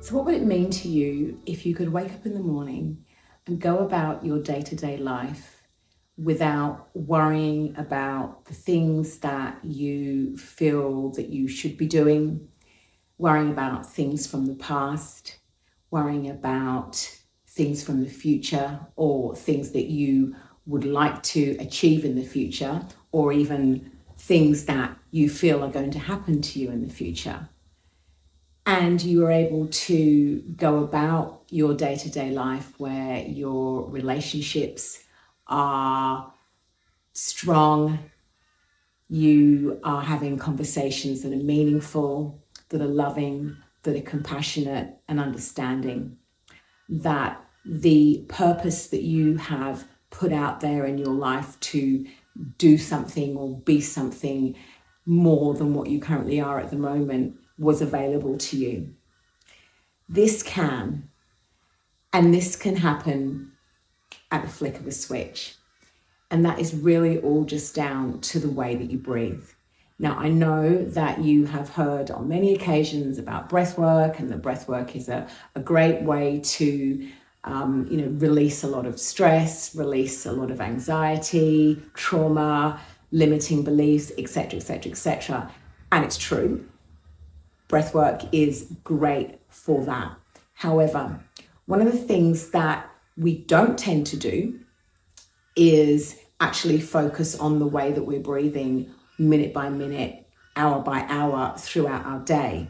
So what would it mean to you if you could wake up in the morning and go about your day-to-day life without worrying about the things that you feel that you should be doing, worrying about things from the past, worrying about things from the future, or things that you would like to achieve in the future, or even things that you feel are going to happen to you in the future? And you are able to go about your day-to-day life where your relationships are strong, you are having conversations that are meaningful, that are loving, that are compassionate and understanding, that the purpose that you have put out there in your life to do something or be something more than what you currently are at the moment was available to you. This can happen at the flick of a switch. And that is really all just down to the way that you breathe. Now, I know that you have heard on many occasions about breathwork, and the breathwork is a great way to release a lot of stress, release a lot of anxiety, trauma, limiting beliefs, etc., etc., etc. And it's true. Breathwork is great for that. However, one of the things that we don't tend to do is actually focus on the way that we're breathing minute by minute, hour by hour throughout our day.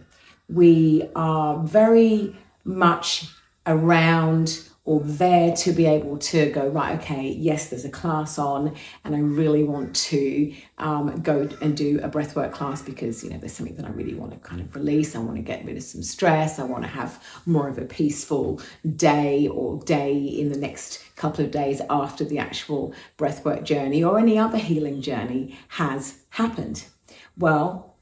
We are very much around or there to be able to go, right, okay, yes, there's a class on and I really want to go and do a breathwork class because, there's something that I really want to kind of release. I want to get rid of some stress. I want to have more of a peaceful day or day in the next couple of days after the actual breathwork journey or any other healing journey has happened. Well,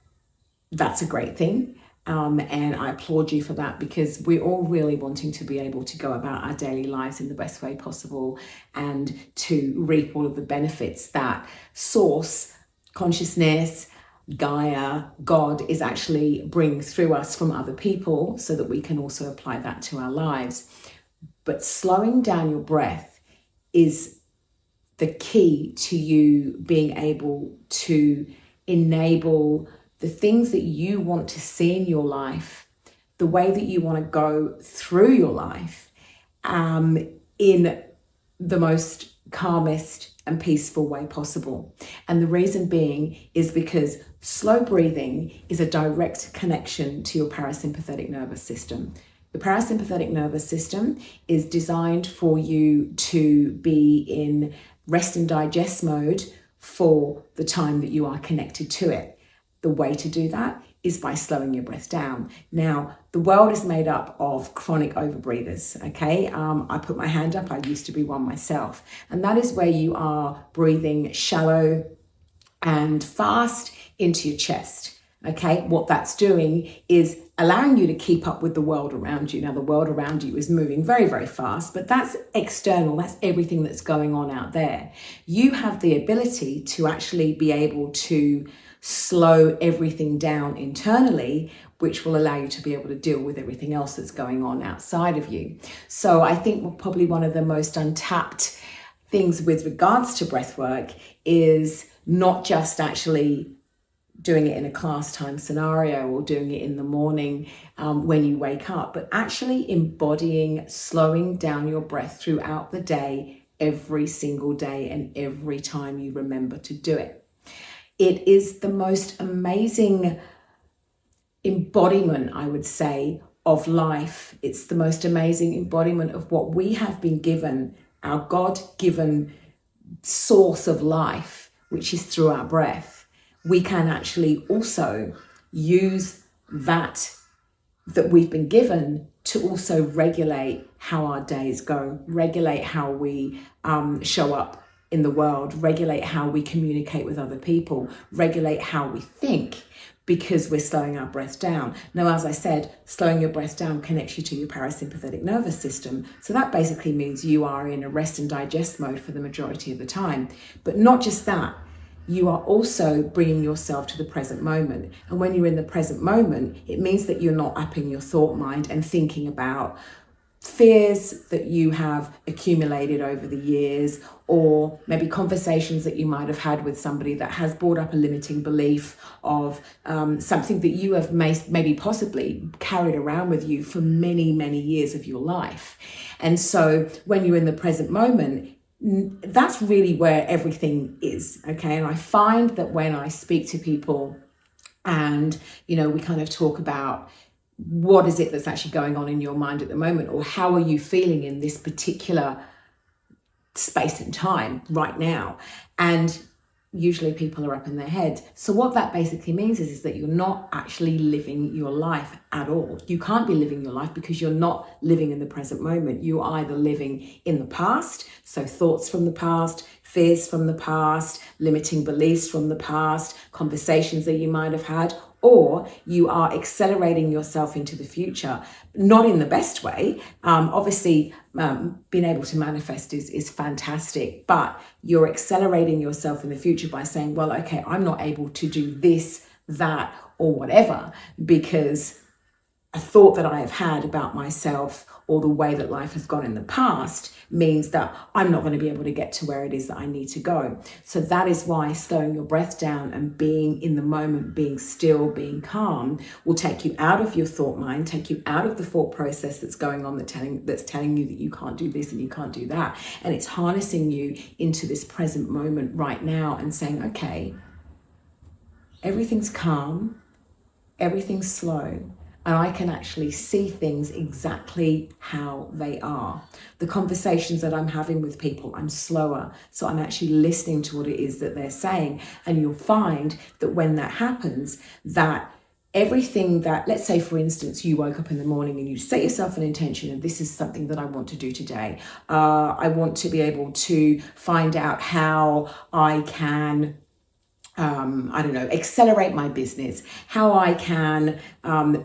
that's a great thing. And I applaud you for that, because we're all really wanting to be able to go about our daily lives in the best way possible and to reap all of the benefits that source, consciousness, Gaia, God is actually bringing through us from other people so that we can also apply that to our lives. But slowing down your breath is the key to you being able to enable the things that you want to see in your life, the way that you want to go through your life in the most calmest and peaceful way possible. And the reason being is because slow breathing is a direct connection to your parasympathetic nervous system. The parasympathetic nervous system is designed for you to be in rest and digest mode for the time that you are connected to it. The way to do that is by slowing your breath down. Now, the world is made up of chronic overbreathers, okay? I put my hand up, I used to be one myself. And that is where you are breathing shallow and fast into your chest, okay? What that's doing is allowing you to keep up with the world around you. Now, the world around you is moving very, very fast, but that's external. That's everything that's going on out there. You have the ability to actually be able to slow everything down internally, which will allow you to be able to deal with everything else that's going on outside of you. So I think probably one of the most untapped things with regards to breathwork is not just actually doing it in a class time scenario or doing it in the morning when you wake up, but actually embodying slowing down your breath throughout the day, every single day, and every time you remember to do it. It is the most amazing embodiment, I would say, of life. It's the most amazing embodiment of what we have been given, our God-given source of life, which is through our breath. We can actually also use that we've been given to also regulate how our days go, regulate how we show up in the world, regulate how we communicate with other people, regulate how we think, because we're slowing our breath down. Now, as I said, slowing your breath down connects you to your parasympathetic nervous system. So that basically means you are in a rest and digest mode for the majority of the time. But not just that, you are also bringing yourself to the present moment. And when you're in the present moment, it means that you're not up in your thought mind and thinking about fears that you have accumulated over the years, or maybe conversations that you might have had with somebody that has brought up a limiting belief of something that you have maybe possibly carried around with you for many, many years of your life. And so when you're in the present moment, that's really where everything is, okay? And I find that when I speak to people and, we kind of talk about what is it that's actually going on in your mind at the moment, or how are you feeling in this particular space and time right now, and usually people are up in their head. So what that basically means is that you're not actually living your life at all. You can't be living your life because you're not living in the present moment. You're either living in the past, so thoughts from the past, fears from the past, limiting beliefs from the past, conversations that you might have had, or you are accelerating yourself into the future, not in the best way. Obviously, being able to manifest is fantastic, but you're accelerating yourself in the future by saying, well, okay, I'm not able to do this, that, or whatever, because a thought that I have had about myself or the way that life has gone in the past means that I'm not going to be able to get to where it is that I need to go. So that is why slowing your breath down and being in the moment, being still, being calm will take you out of your thought mind, take you out of the thought process that's going on, that's telling you that you can't do this and you can't do that. And it's harnessing you into this present moment right now and saying, okay, everything's calm, everything's slow, and I can actually see things exactly how they are. The conversations that I'm having with people, I'm slower, so I'm actually listening to what it is that they're saying. And you'll find that when that happens, that everything that, let's say for instance, you woke up in the morning and you set yourself an intention, and this is something that I want to do today. I want to be able to find out how I can accelerate my business, how I can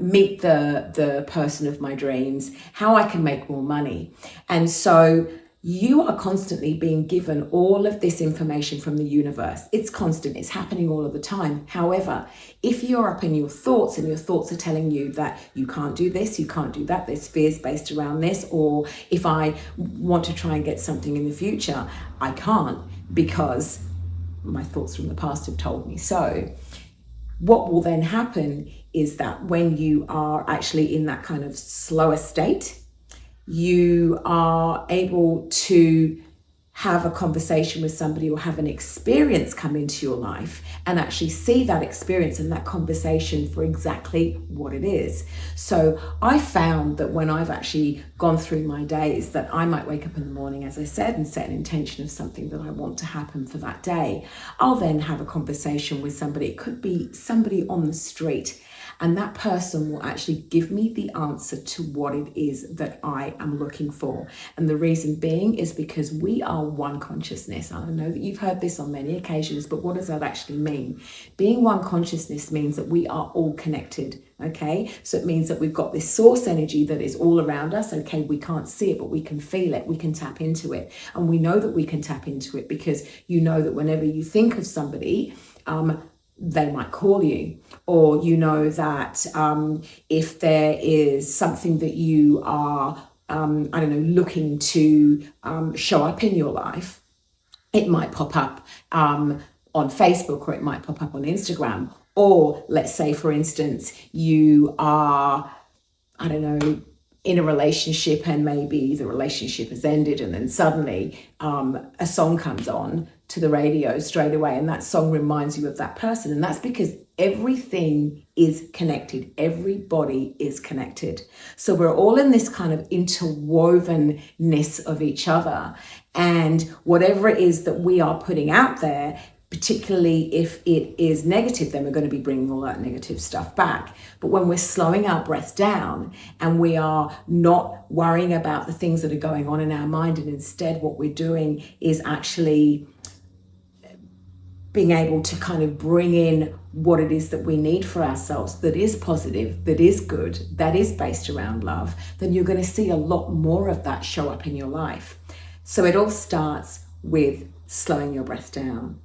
meet the person of my dreams, how I can make more money. And so you are constantly being given all of this information from the universe. It's constant, it's happening all of the time. However, if you're up in your thoughts and your thoughts are telling you that you can't do this, you can't do that, there's fears based around this, or if I want to try and get something in the future, I can't because my thoughts from the past have told me so. What will then happen is that when you are actually in that kind of slower state, you are able to have a conversation with somebody or have an experience come into your life and actually see that experience and that conversation for exactly what it is. So I found that when I've actually gone through my days, that I might wake up in the morning, as I said, and set an intention of something that I want to happen for that day. I'll then have a conversation with somebody. It could be somebody on the street, and that person will actually give me the answer to what it is that I am looking for. And the reason being is because we are one consciousness. I know that you've heard this on many occasions, but what does that actually mean? Being one consciousness means that we are all connected, okay? So it means that we've got this source energy that is all around us, okay? We can't see it, but we can feel it, we can tap into it. And we know that we can tap into it because you know that whenever you think of somebody, they might call you, or you know that if there is something that you are, looking to show up in your life, it might pop up on Facebook, or it might pop up on Instagram. Or let's say, for instance, you are, in a relationship and maybe the relationship has ended, and then suddenly a song comes on to the radio straight away, and that song reminds you of that person. And that's because everything is connected. Everybody is connected. So we're all in this kind of interwovenness of each other, and whatever it is that we are putting out there, particularly if it is negative, then we're going to be bringing all that negative stuff back. But when we're slowing our breath down and we are not worrying about the things that are going on in our mind, and instead what we're doing is actually being able to kind of bring in what it is that we need for ourselves, that is positive, that is good, that is based around love, then you're going to see a lot more of that show up in your life. So it all starts with slowing your breath down.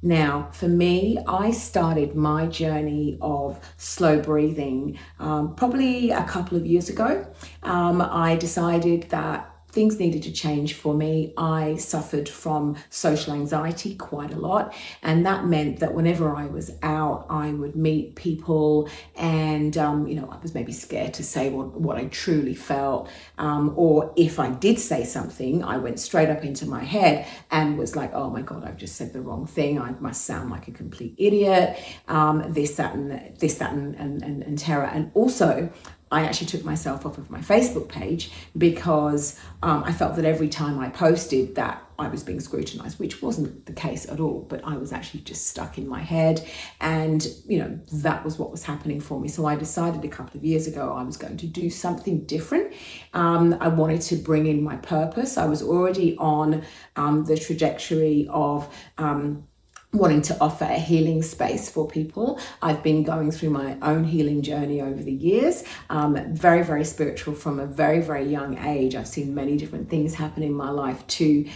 Now, for me, I started my journey of slow breathing probably a couple of years ago. I decided that things needed to change for me. I suffered from social anxiety quite a lot, and that meant that whenever I was out, I would meet people, and I was maybe scared to say what I truly felt, or if I did say something, I went straight up into my head and was like, oh my God, I've just said the wrong thing. I must sound like a complete idiot. This, that, and terror. And also, I actually took myself off of my Facebook page because I felt that every time I posted that I was being scrutinized, which wasn't the case at all, but I was actually just stuck in my head. And, that was what was happening for me. So I decided a couple of years ago I was going to do something different. I wanted to bring in my purpose. I was already on the trajectory of wanting to offer a healing space for people. I've been going through my own healing journey over the years, very, very spiritual from a very, very young age. I've seen many different things happen in my life to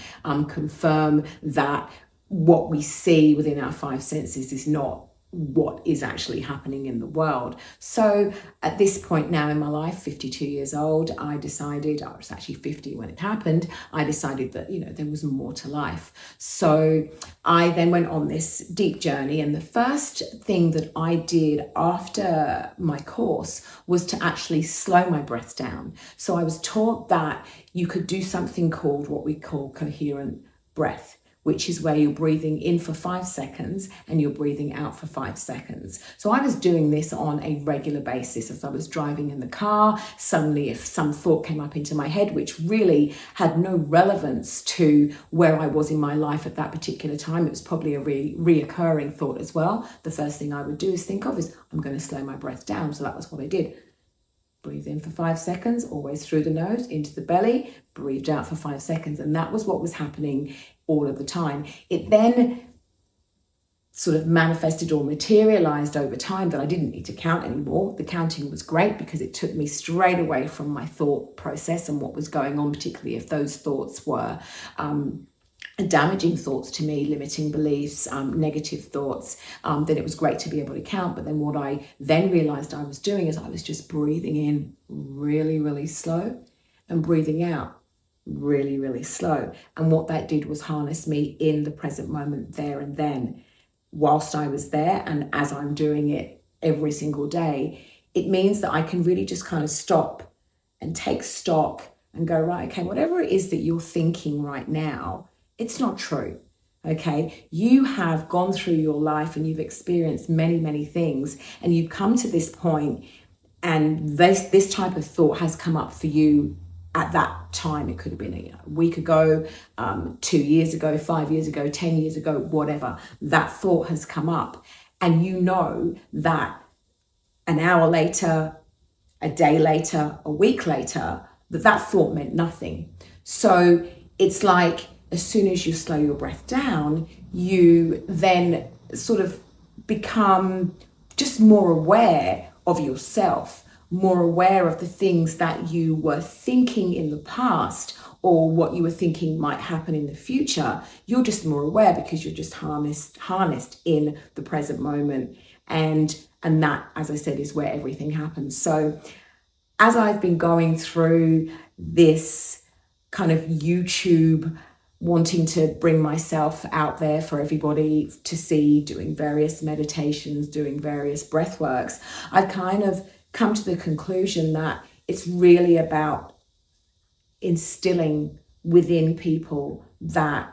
confirm that what we see within our five senses is not what is actually happening in the world. So at this point now in my life, 52 years old, I decided, I was actually 50 when it happened, I decided that, there was more to life. So I then went on this deep journey, and the first thing that I did after my course was to actually slow my breath down. So I was taught that you could do something called what we call coherent breath, which is where you're breathing in for 5 seconds and you're breathing out for 5 seconds. So I was doing this on a regular basis as I was driving in the car. Suddenly, if some thought came up into my head, which really had no relevance to where I was in my life at that particular time, it was probably a reoccurring thought as well. The first thing I would do is think of is, I'm going to slow my breath down. So that was what I did. Breathe in for 5 seconds, always through the nose, into the belly, breathed out for 5 seconds. And that was what was happening all of the time. It then sort of manifested or materialized over time that I didn't need to count anymore. The counting was great because it took me straight away from my thought process and what was going on, particularly if those thoughts were damaging thoughts to me, limiting beliefs, negative thoughts, then it was great to be able to count. But then what I then realized I was doing is I was just breathing in really, really slow and breathing out really, really slow. And what that did was harness me in the present moment there and then. Whilst I was there, and as I'm doing it every single day, it means that I can really just kind of stop and take stock and go, right, okay, whatever it is that you're thinking right now, it's not true. Okay, you have gone through your life and you've experienced many, many things, and you've come to this point, and this type of thought has come up for you at that time. It could have been a week ago, 2 years ago, 5 years ago, 10 years ago, whatever. That thought has come up, and you know that an hour later, a day later, a week later, that thought meant nothing. So it's like, as soon as you slow your breath down, you then sort of become just more aware of yourself, more aware of the things that you were thinking in the past or what you were thinking might happen in the future. You're just more aware because you're just harnessed in the present moment. And that, as I said, is where everything happens. So as I've been going through this kind of YouTube, wanting to bring myself out there for everybody to see, doing various meditations, doing various breath works, I've kind of come to the conclusion that it's really about instilling within people that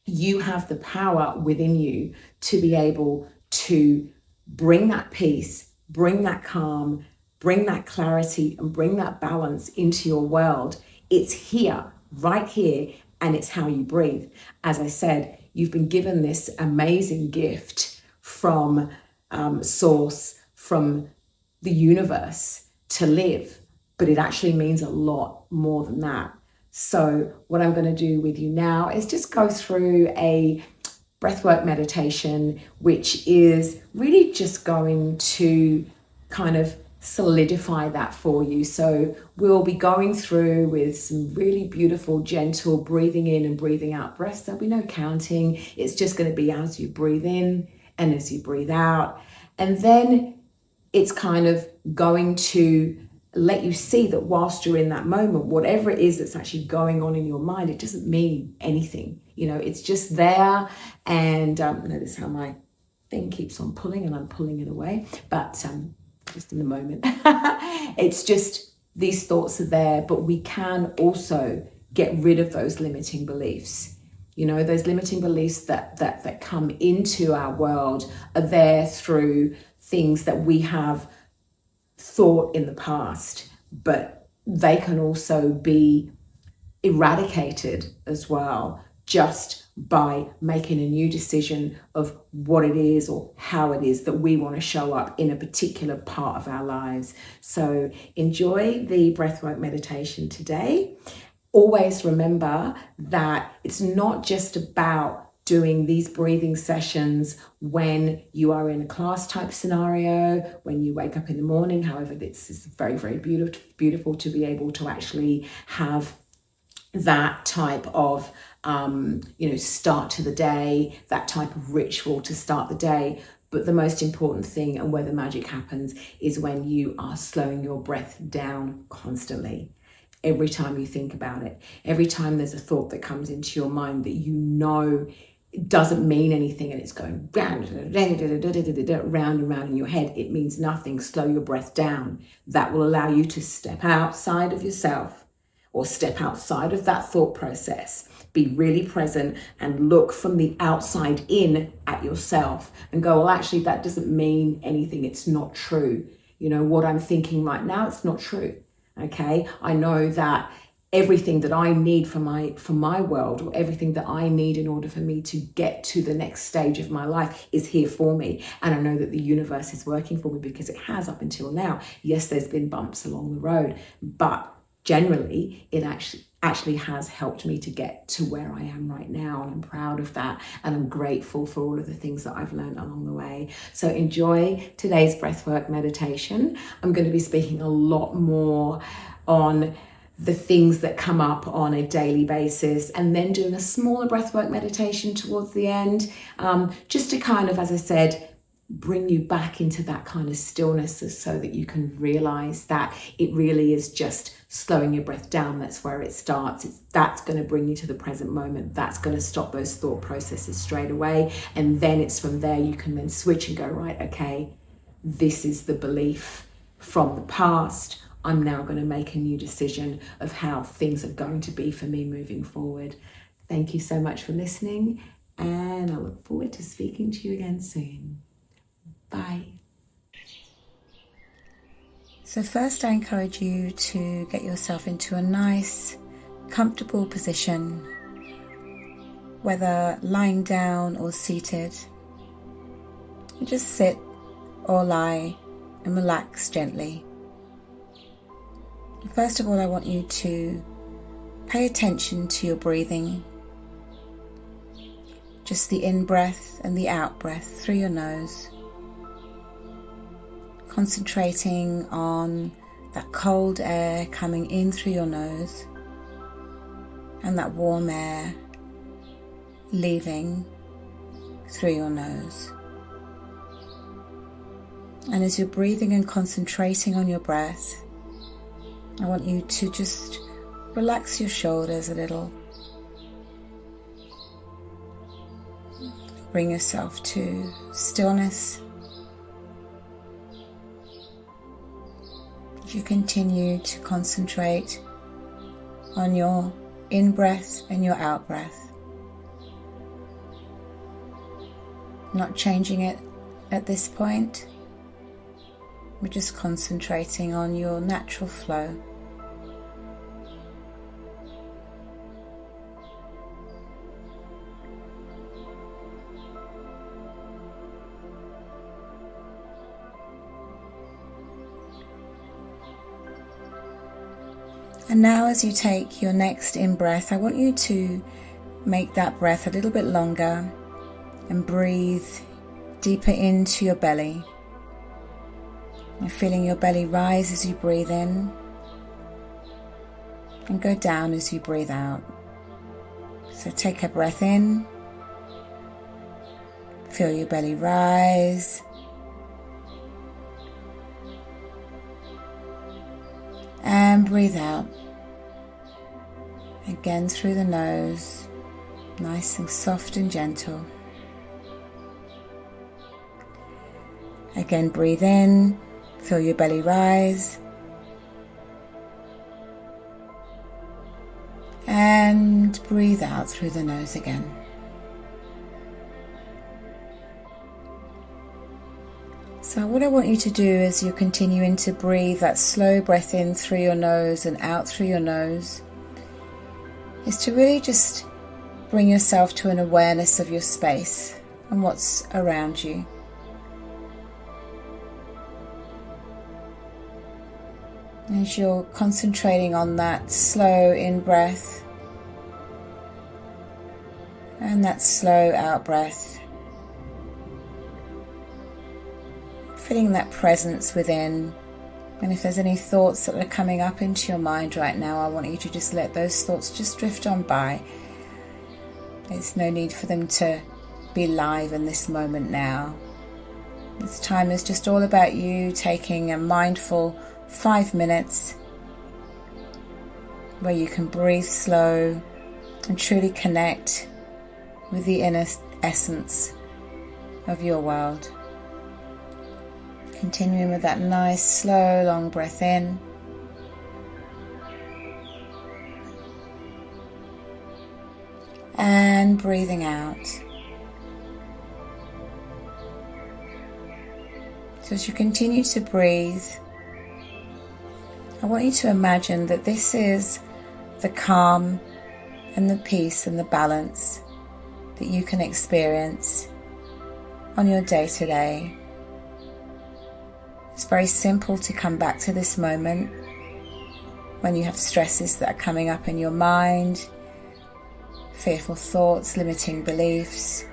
you have the power within you to be able to bring that peace, bring that calm, bring that clarity, and bring that balance into your world. It's here, right here, and it's how you breathe. As I said, you've been given this amazing gift from Source, from the universe to live, but it actually means a lot more than that. So what I'm going to do with you now is just go through a breathwork meditation, which is really just going to kind of solidify that for you. So we'll be going through with some really beautiful, gentle breathing in and breathing out breaths. There'll be no counting. It's just going to be as you breathe in and as you breathe out. And then it's kind of going to let you see that whilst you're in that moment, whatever it is that's actually going on in your mind, it doesn't mean anything. It's just there. And notice how my thing keeps on pulling and I'm pulling it away. But just in the moment, it's just these thoughts are there, but we can also get rid of those limiting beliefs. Those limiting beliefs that come into our world are there through things that we have thought in the past, but they can also be eradicated as well, just by making a new decision of what it is or how it is that we want to show up in a particular part of our lives. So enjoy the breathwork meditation today. Always remember that it's not just about doing these breathing sessions when you are in a class type scenario, when you wake up in the morning. However, this is very, very beautiful to be able to actually have that type of start to the day, that type of ritual to start the day. But the most important thing, and where the magic happens, is when you are slowing your breath down constantly. Every time you think about it, every time there's a thought that comes into your mind that it doesn't mean anything and it's going round and round in your head, it means nothing. Slow your breath down. That will allow you to step outside of yourself, or step outside of that thought process. Be really present and look from the outside in at yourself and go, well, actually, that doesn't mean anything. It's not true. What I'm thinking right now, it's not true. Okay. I know that everything that I need for my world, or everything that I need in order for me to get to the next stage of my life, is here for me. And I know that the universe is working for me, because it has up until now. Yes, there's been bumps along the road, but generally it actually has helped me to get to where I am right now, and I'm proud of that, and I'm grateful for all of the things that I've learned along the way. So enjoy today's breathwork meditation. I'm going to be speaking a lot more on the things that come up on a daily basis, and then doing a smaller breathwork meditation towards the end, just to kind of, as I said, bring you back into that kind of stillness, so that you can realize that it really is just slowing your breath down. That's where it starts. That's going to bring you to the present moment. That's going to stop those thought processes straight away. And then it's from there you can then switch and go, right, okay, this is the belief from the past. I'm now going to make a new decision of how things are going to be for me moving forward. Thank you so much for listening, and I look forward to speaking to you again soon. Bye. So first, I encourage you to get yourself into a nice, comfortable position, whether lying down or seated. You just sit or lie and relax gently. First of all, I want you to pay attention to your breathing, just the in-breath and the out-breath through your nose. Concentrating on that cold air coming in through your nose and that warm air leaving through your nose. And as you're breathing and concentrating on your breath, I want you to just relax your shoulders a little. Bring yourself to stillness. You continue to concentrate on your in-breath and your out-breath. Not changing it at this point. We're just concentrating on your natural flow. And now as you take your next in-breath, I want you to make that breath a little bit longer and breathe deeper into your belly. And feeling your belly rise as you breathe in and go down as you breathe out. So take a breath in, feel your belly rise, and breathe out. Again through the nose, nice and soft and gentle. Again, breathe in, feel your belly rise, and breathe out through the nose again. So what I want you to do as you're continuing to breathe that slow breath in through your nose and out through your nose is to really just bring yourself to an awareness of your space and what's around you. As you're concentrating on that slow in-breath and that slow out-breath, feeling that presence within. And if there's any thoughts that are coming up into your mind right now, I want you to just let those thoughts just drift on by. There's no need for them to be live in this moment now. This time is just all about you taking a mindful 5 minutes where you can breathe slow and truly connect with the inner essence of your world. Continuing with that nice, slow, long breath in. And breathing out. So as you continue to breathe, I want you to imagine that this is the calm and the peace and the balance that you can experience on your day-to-day. It's very simple to come back to this moment when you have stresses that are coming up in your mind, fearful thoughts, limiting beliefs.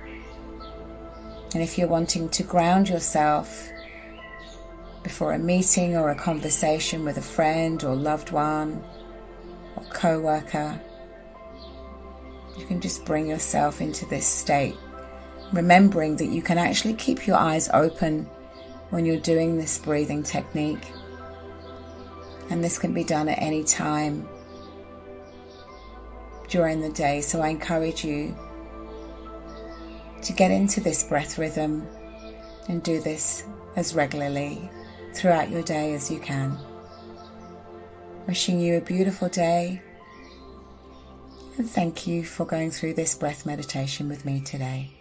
And if you're wanting to ground yourself before a meeting or a conversation with a friend or loved one or co-worker, you can just bring yourself into this state, remembering that you can actually keep your eyes open when you're doing this breathing technique. And this can be done at any time during the day. So I encourage you to get into this breath rhythm and do this as regularly throughout your day as you can. Wishing you a beautiful day, and thank you for going through this breath meditation with me today.